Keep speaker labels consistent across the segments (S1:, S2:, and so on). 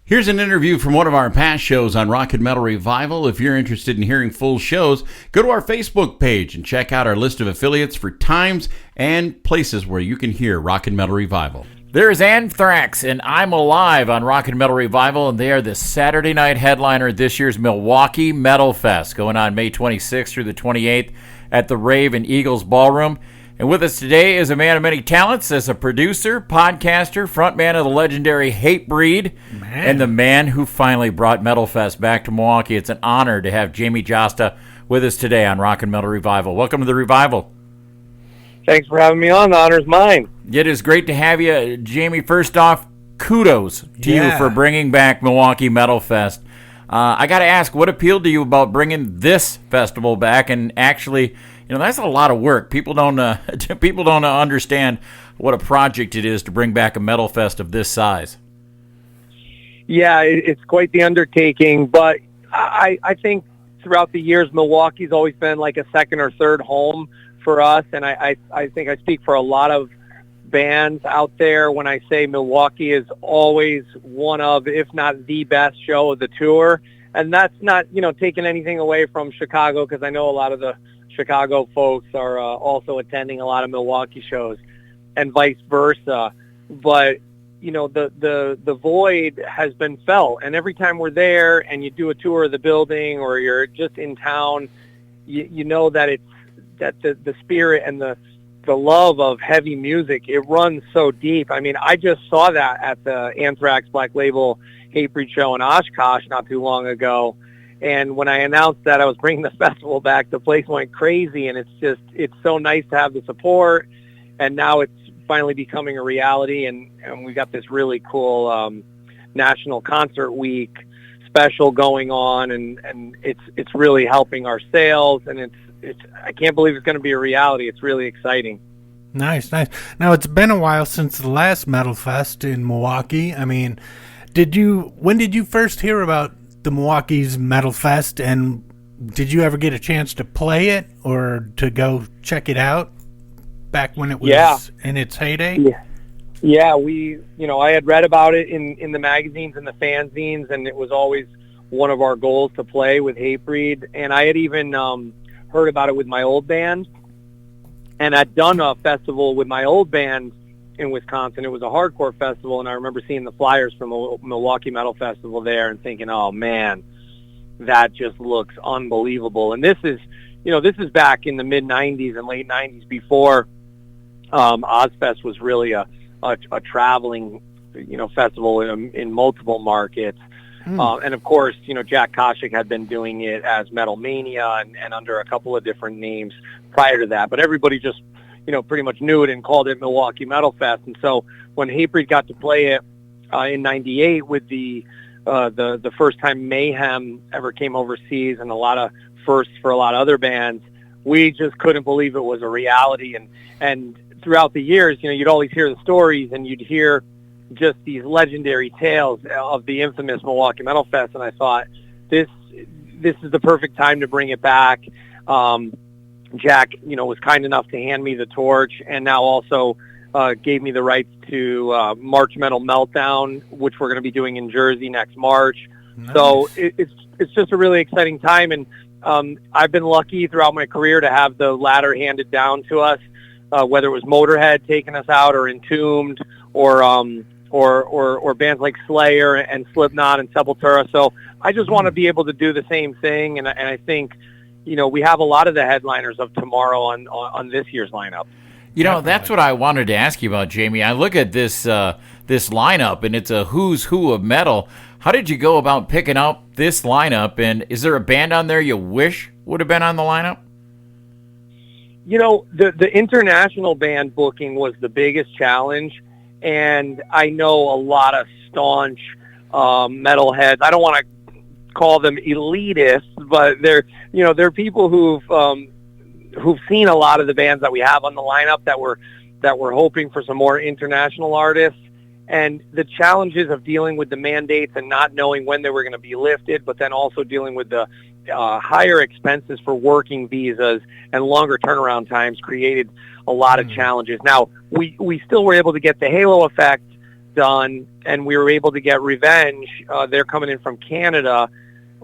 S1: Here's an interview from one of our past shows on Rock and Metal Revival. If you're interested in hearing full shows, go to our Facebook page and check out our list of affiliates for times and places where you can hear Rock and Metal Revival. There's Anthrax and I'm Alive on Rock and Metal Revival, and they are the Saturday night headliner at this year's Milwaukee Metal Fest, going on May 26th through the 28th at the Rave and Eagles Ballroom. And with us today is a man of many talents as a producer, podcaster, frontman of the legendary Hatebreed, and the man who finally brought Metal Fest back to Milwaukee. It's an honor to have Jamie Jasta with us today on Rock and Metal Revival. Welcome to the Revival.
S2: Thanks for having me on. The honor's mine.
S1: It is great to have you. Jamie, first off, kudos to you for bringing back Milwaukee Metal Fest. I got to ask, what appealed to you about bringing this festival back? And actually, that's a lot of work. People don't understand what a project it is to bring back a metal fest of this size.
S2: Yeah, it's quite the undertaking, but I think throughout the years, Milwaukee's always been like a second or third home for us, and I think I speak for a lot of bands out there when I say Milwaukee is always one of, if not the best show of the tour. And that's not, taking anything away from Chicago, because I know a lot of the Chicago folks are also attending a lot of Milwaukee shows and vice versa. But, the void has been felt. And every time we're there and you do a tour of the building or you're just in town, you know that it's that the spirit and the love of heavy music, it runs so deep. I mean, I just saw that at the Anthrax Black Label Hatebreed show in Oshkosh not too long ago. And when I announced that I was bringing the festival back, the place went crazy. And it's so nice to have the support. And now it's finally becoming a reality. And we got this really cool National Concert Week special going on. And it's really helping our sales. And I can't believe it's going to be a reality. It's really exciting.
S3: Nice. Now, it's been a while since the last Metal Fest in Milwaukee. I mean, when did you first hear about the Milwaukee's Metal Fest, and did you ever get a chance to play it or to go check it out back when it was in its heyday?
S2: Yeah, I had read about it in the magazines and the fanzines, and it was always one of our goals to play with Hatebreed. And I had even heard about it with my old band, and I'd done a festival with my old band in Wisconsin. It was a hardcore festival, and I remember seeing the flyers from the Milwaukee Metal Festival there and thinking, oh man, that just looks unbelievable. And this is back in the mid 90s and late 90s, before Ozfest was really a traveling festival in multiple markets. And of course, Jack Koshik had been doing it as Metal Mania and under a couple of different names prior to that. But everybody just, pretty much knew it and called it Milwaukee Metal Fest. And so when Hatebreed got to play it in '98 with the first time Mayhem ever came overseas, and a lot of firsts for a lot of other bands, we just couldn't believe it was a reality. And throughout the years, you'd always hear the stories, and you'd hear just these legendary tales of the infamous Milwaukee Metal Fest, and I thought this is the perfect time to bring it back. Jack, was kind enough to hand me the torch, and now also gave me the rights to March Metal Meltdown, which we're going to be doing in Jersey next March. Nice. So it's just a really exciting time, and I've been lucky throughout my career to have the ladder handed down to us, whether it was Motorhead taking us out, or Entombed, or bands like Slayer and Slipknot and Sepultura. So I just want to be able to do the same thing, and I think we have a lot of the headliners of tomorrow on this year's lineup.
S1: That's what I wanted to ask you about, Jamie. I look at this lineup, and it's a who's who of metal. How did you go about picking up this lineup, and is there a band on there you wish would have been on the lineup?
S2: The international band booking was the biggest challenge, and I know a lot of staunch metalheads. I don't want to call them elitists, but they're people who've seen a lot of the bands that we have on the lineup that were hoping for some more international artists. And the challenges of dealing with the mandates and not knowing when they were going to be lifted, but then also dealing with the higher expenses for working visas and longer turnaround times created a lot of challenges. Now, we still were able to get the halo effect done, and we were able to get Revenge. They're coming in from Canada,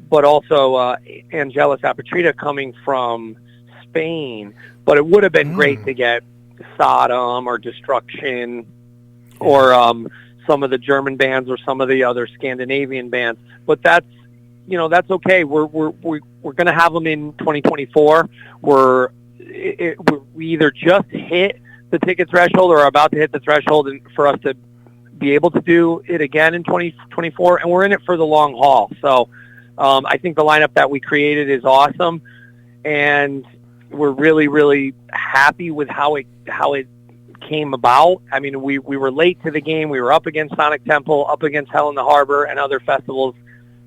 S2: but also Angelus Apatrida coming from Spain. But it would have been great to get Sodom or Destruction or some of the German bands or some of the other Scandinavian bands. But that's okay. We're going to have them in 2024. We either just hit the ticket threshold or are about to hit the threshold for us to be able to do it again in 2024, and we're in it for the long haul. So I think the lineup that we created is awesome, and we're really, really happy with how it came about. I mean, we were late to the game. We were up against Sonic Temple, up against Hell in the Harbor, and other festivals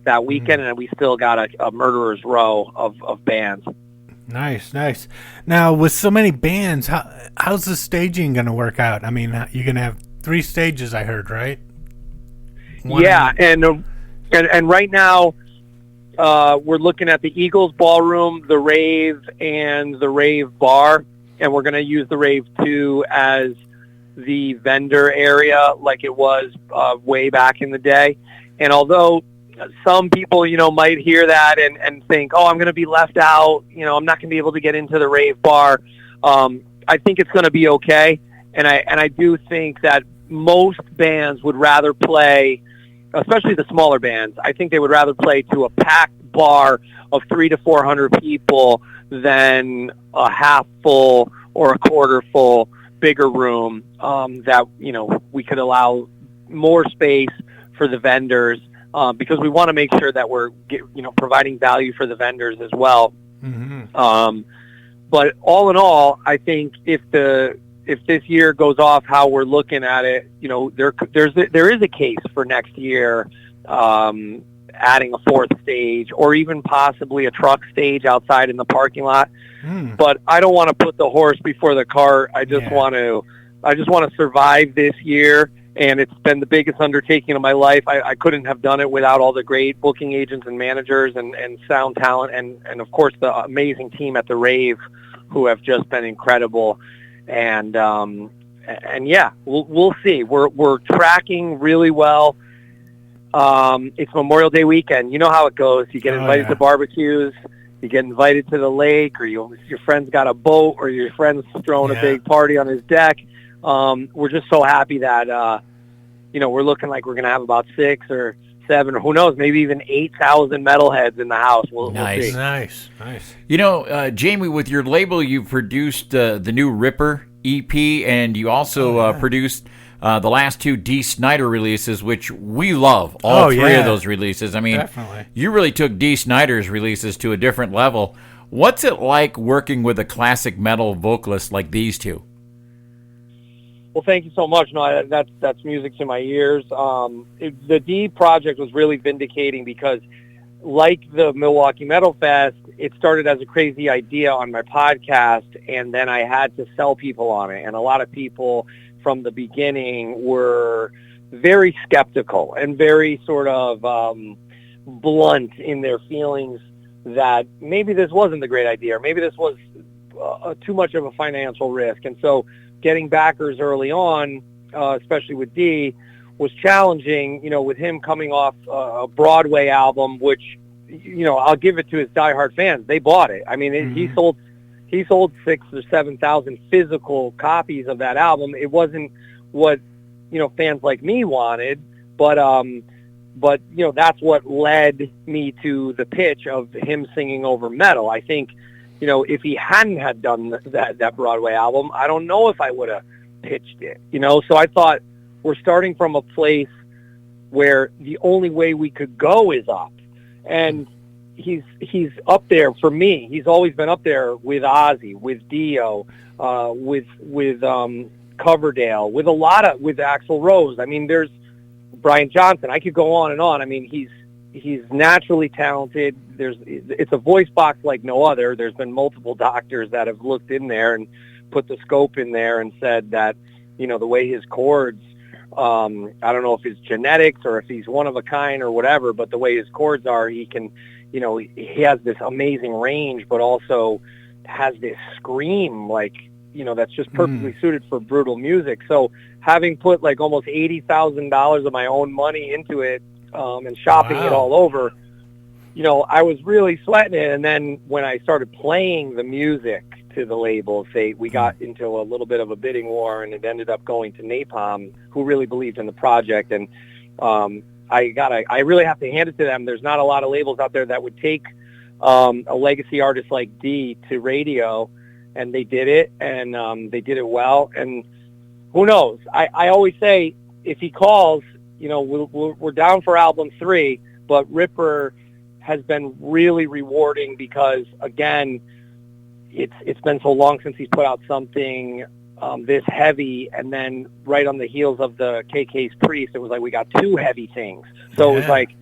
S2: that weekend, and we still got a murderer's row of bands.
S3: Nice. Now, with so many bands, how's the staging going to work out? I mean, you're going to have 3 stages, I heard, right?
S2: And right now, we're looking at the Eagles Ballroom, the Rave, and the Rave Bar, and we're going to use the Rave 2 as the vendor area like it was way back in the day. And although some people, might hear that and think, oh, I'm going to be left out, I'm not going to be able to get into the Rave Bar, I think it's going to be okay. And I do think that most bands would rather play, especially the smaller bands, I think they would rather play to a packed bar of 300 to 400 people than a half full or a quarter full bigger room that, we could allow more space for the vendors because we want to make sure that we're, providing value for the vendors as well. Mm-hmm. But all in all, I think if this year goes off how we're looking at it, there is a case for next year adding a 4th stage or even possibly a truck stage outside in the parking lot. But I don't want to put the horse before the cart. I just want to survive this year, and it's been the biggest undertaking of my life. I couldn't have done it without all the great booking agents and managers and sound talent and of course the amazing team at the Rave who have just been incredible. And yeah, we'll see. We're tracking really well. It's Memorial Day weekend. You know how it goes. You get invited to barbecues, you get invited to the lake, or your friend's got a boat, or your friend's throwing a big party on his deck. We're just so happy that we're looking like we're going to have about 6 or 7, or who knows, maybe even 8,000 metalheads in the house. We'll see.
S3: Nice.
S1: Jamie, with your label, you produced the new Ripper EP, and you also produced the last 2 Dee Snider releases, which we love, all 3 of those releases. I mean, definitely. You really took Dee Snider's releases to a different level. What's it like working with a classic metal vocalist like these 2?
S2: Well, thank you so much. No, that's music to my ears. The D project was really vindicating because, like the Milwaukee Metal Fest, it started as a crazy idea on my podcast, and then I had to sell people on it. And a lot of people from the beginning were very skeptical and very sort of blunt in their feelings that maybe this wasn't the great idea, or maybe this was too much of a financial risk. And so getting backers early on, especially with D, was challenging, with him coming off a Broadway album, which, I'll give it to his diehard fans. They bought it. I mean, he sold 6,000 or 7,000 physical copies of that album. It wasn't what, fans like me wanted, but that's what led me to the pitch of him singing over metal. I think, if he hadn't had done that Broadway album, I don't know if I would have pitched it, So I thought we're starting from a place where the only way we could go is up. And he's up there for me. He's always been up there with Ozzy, with Dio, with Coverdale, with with Axl Rose. I mean, there's Brian Johnson. I could go on and on. I mean, he's naturally talented. It's a voice box like no other. There's been multiple doctors that have looked in there and put the scope in there and said that, the way his chords, I don't know if it's genetics or if he's one of a kind or whatever, but the way his chords are, he can, he has this amazing range, but also has this scream like that's just perfectly suited for brutal music. So having put like almost $80,000 of my own money into it, and shopping it all over, I was really sweating it. And then when I started playing the music to the labels, we got into a little bit of a bidding war, and it ended up going to Napalm, who really believed in the project. And I really have to hand it to them. There's not a lot of labels out there that would take a legacy artist like D to radio, and they did it, and they did it well. And who knows? I always say, if he calls, we're down for album 3, but Ripper has been really rewarding because, again, it's been so long since he's put out something this heavy, and then right on the heels of the KK's Priest, it was like we got 2 heavy things. So it was like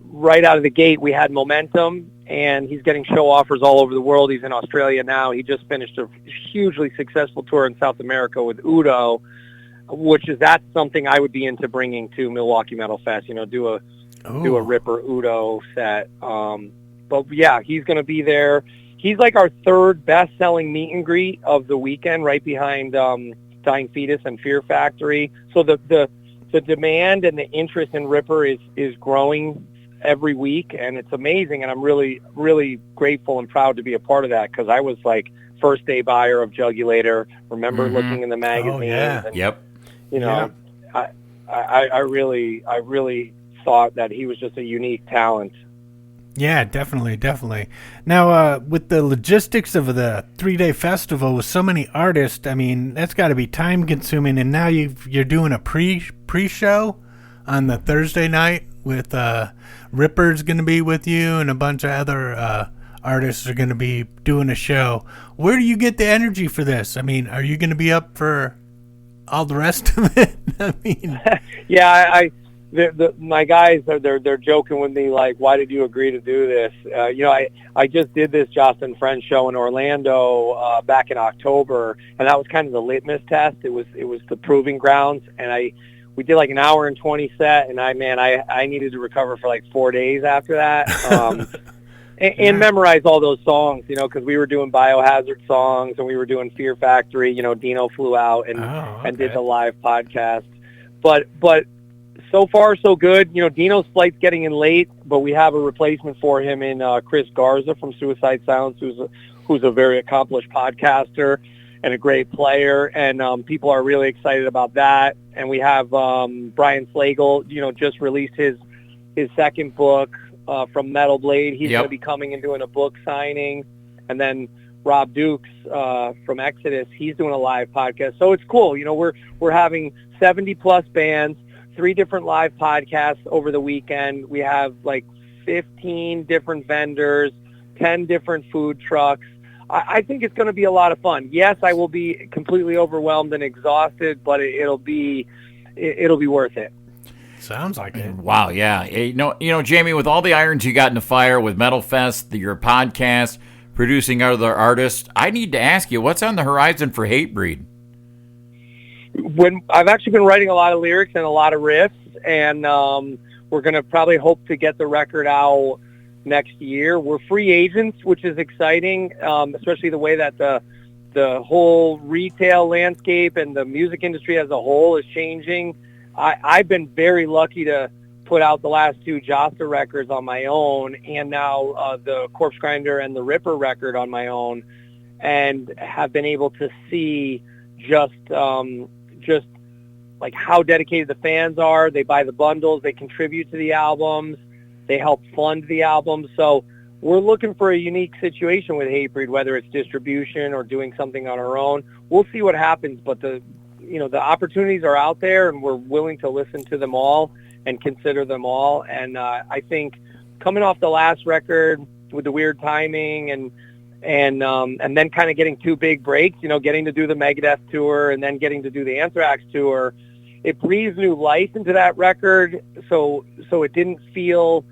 S2: right out of the gate we had momentum, and he's getting show offers all over the world. He's in Australia now. He just finished a hugely successful tour in South America with Udo, that's something I would be into bringing to Milwaukee Metal Fest. Do a Ripper Udo set. But yeah, he's going to be there. He's like our 3rd best-selling meet and greet of the weekend, right behind Dying Fetus and Fear Factory. So the demand and the interest in Ripper is growing every week, and it's amazing. And I'm really, really grateful and proud to be a part of that, because I was like first day buyer of Jugulator. Remember looking in the magazines. Oh, yeah. And,
S1: yep.
S2: I really thought that he was just a unique talent.
S3: Yeah, definitely. Now, with the logistics of the 3-day festival with so many artists, I mean, that's got to be time consuming. And now you're doing a pre-show on the Thursday night with Ripper's going to be with you, and a bunch of other artists are going to be doing a show. Where do you get the energy for this? I mean, are you going to be up for all the rest of it? I mean,
S2: yeah, my guys they're joking with me, like, why did you agree to do this? I just did this Jasta and Friends show in Orlando back in October, and that was kind of the litmus test. It was the proving grounds, and we did like an hour and 20 set, and I needed to recover for like 4 days after that. And memorize all those songs, because we were doing Biohazard songs, and we were doing Fear Factory. Dino flew out and did the live podcast. But so far, so good. Dino's flight's getting in late, but we have a replacement for him in Chris Garza from Suicide Silence, who's a very accomplished podcaster and a great player, and people are really excited about that. And we have Brian Slagle, just released his second book from Metal Blade. He's going to be coming and doing a book signing. And then Rob Dukes from Exodus, he's doing a live podcast. So it's cool. We're having 70-plus bands, 3 different live podcasts over the weekend. We have like 15 different vendors, 10 different food trucks. I think it's going to be a lot of fun. Yes, I will be completely overwhelmed and exhausted, but it'll be worth it.
S3: Sounds like it.
S1: Wow, yeah. Jamie, with all the irons you got in the fire with Metal Fest, your podcast, producing other artists, I need to ask you, what's on the horizon for Hatebreed?
S2: When I've actually been writing a lot of lyrics and a lot of riffs, and we're going to probably hope to get the record out next year. We're free agents, which is exciting, especially the way that the whole retail landscape and the music industry as a whole is changing. I've been very lucky to put out the last 2 Jasta records on my own, and now the Corpse Grinder and the Ripper record on my own, and have been able to see just like how dedicated the fans are. They buy the bundles, they contribute to the albums, they help fund the albums. So we're looking for a unique situation with Hatebreed, whether it's distribution or doing something on our own. We'll see what happens, but the opportunities are out there, and we're willing to listen to them all and consider them all. And I think coming off the last record with the weird timing and then kind of getting 2 big breaks, getting to do the Megadeth tour and then getting to do the Anthrax tour, it breathes new life into that record. So it didn't feel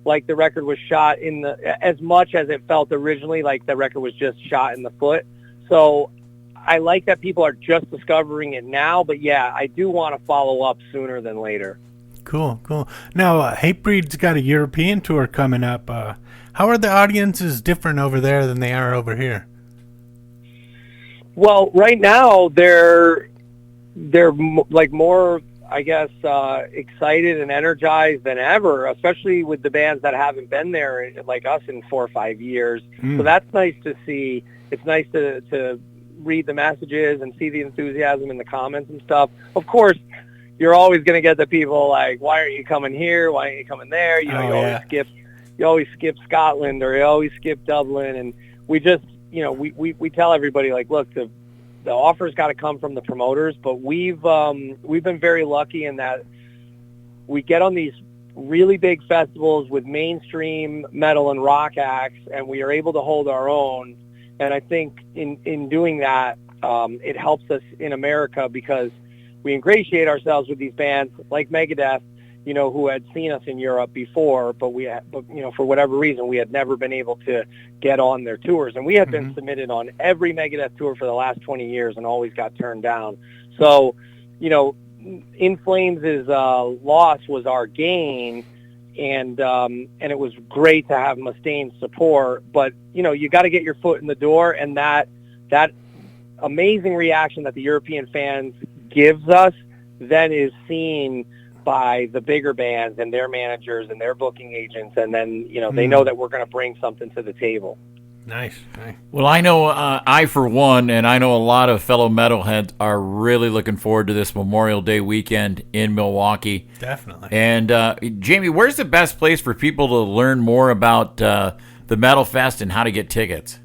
S2: like the record was shot as much as it felt originally like the record was just shot in the foot. So I like that people are just discovering it now, but yeah, I do want to follow up sooner than later.
S3: Cool. Now, Hatebreed's got a European tour coming up. How are the audiences different over there than they are over here?
S2: Well, right now they're like more, I guess, excited and energized than ever, especially with the bands that haven't been there like us in 4 or 5 years. So that's nice to see. It's nice to read the messages and see the enthusiasm in the comments and stuff. Of course, you're always going to get the people like, why aren't you coming here? Why aren't you coming there? You always skip Scotland, or you always skip Dublin. And we just, we tell everybody, like, look, the offer's got to come from the promoters, but we've been very lucky in that we get on these really big festivals with mainstream metal and rock acts, and we are able to hold our own. And I think in doing that, it helps us in America because we ingratiate ourselves with these bands like Megadeth, who had seen us in Europe before, but for whatever reason, we had never been able to get on their tours. And we had been submitted on every Megadeth tour for the last 20 years and always got turned down. So, In Flames' loss was our gain, and it was great to have Mustaine's support. But, you got to get your foot in the door, and that amazing reaction that the European fans gives us then is seen by the bigger bands and their managers and their booking agents, and then they know that we're going to bring something to the table.
S3: Nice.
S1: Well, I know I, for one, and I know a lot of fellow metalheads are really looking forward to this Memorial Day weekend in Milwaukee.
S3: Definitely.
S1: And Jamie, where's the best place for people to learn more about the Metal Fest and how to get tickets?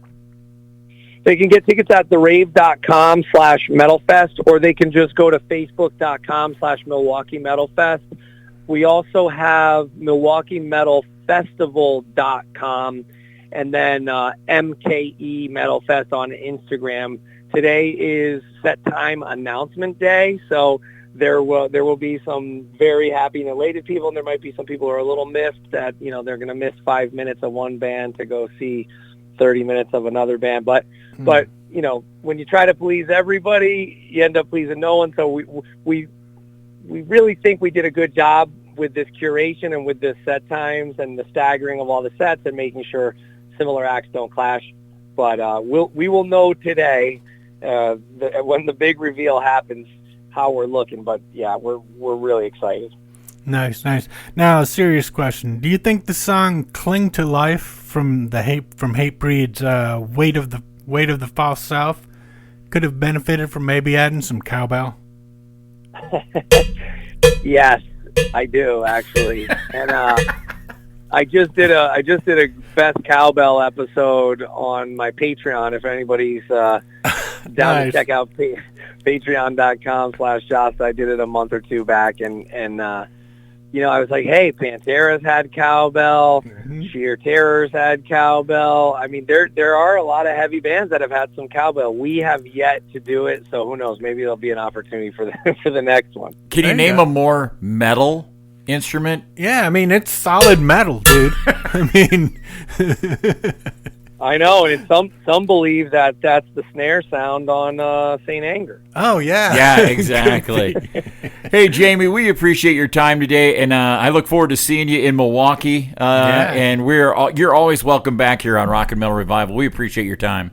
S2: They can get tickets at therave.com/metalfest, or they can just go to facebook.com/Milwaukee Metal Fest. We also have MilwaukeeMetalFestival.com, and then MKE Metal Fest on Instagram. Today is set time announcement day, so there will be some very happy and elated people, and there might be some people who are a little miffed that they're going to miss 5 minutes of one band to go see 30 minutes of another band. But when you try to please everybody, you end up pleasing no one. So we really think we did a good job with this curation and with the set times and the staggering of all the sets and making sure similar acts don't clash. But we will know today when the big reveal happens how we're looking. But yeah, we're really excited.
S3: Nice. Now, a serious question: do you think the song "Cling to Life" from Hatebreed's "Weight of the False Self" could have benefited from maybe adding some cowbell?
S2: Yes, I do actually, and I just did a best cowbell episode on my Patreon. If anybody's down to check out patreon.com/Jasta, I did it a month or two back, and I was like, hey, Pantera's had cowbell, Sheer Terror's had cowbell. I mean, there are a lot of heavy bands that have had some cowbell. We have yet to do it, so who knows? Maybe there'll be an opportunity for the next one.
S1: Can you name a more metal instrument?
S3: Yeah, I mean, it's solid metal, dude. I mean...
S2: I know, and some believe that that's the snare sound on Saint Anger.
S3: Oh, yeah.
S1: Yeah, exactly. Hey, Jamie, we appreciate your time today, and I look forward to seeing you in Milwaukee. And you're always welcome back here on Rock and Metal Revival. We appreciate your time.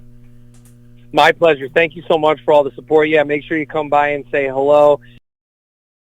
S2: My pleasure. Thank you so much for all the support. Yeah, make sure you come by and say hello.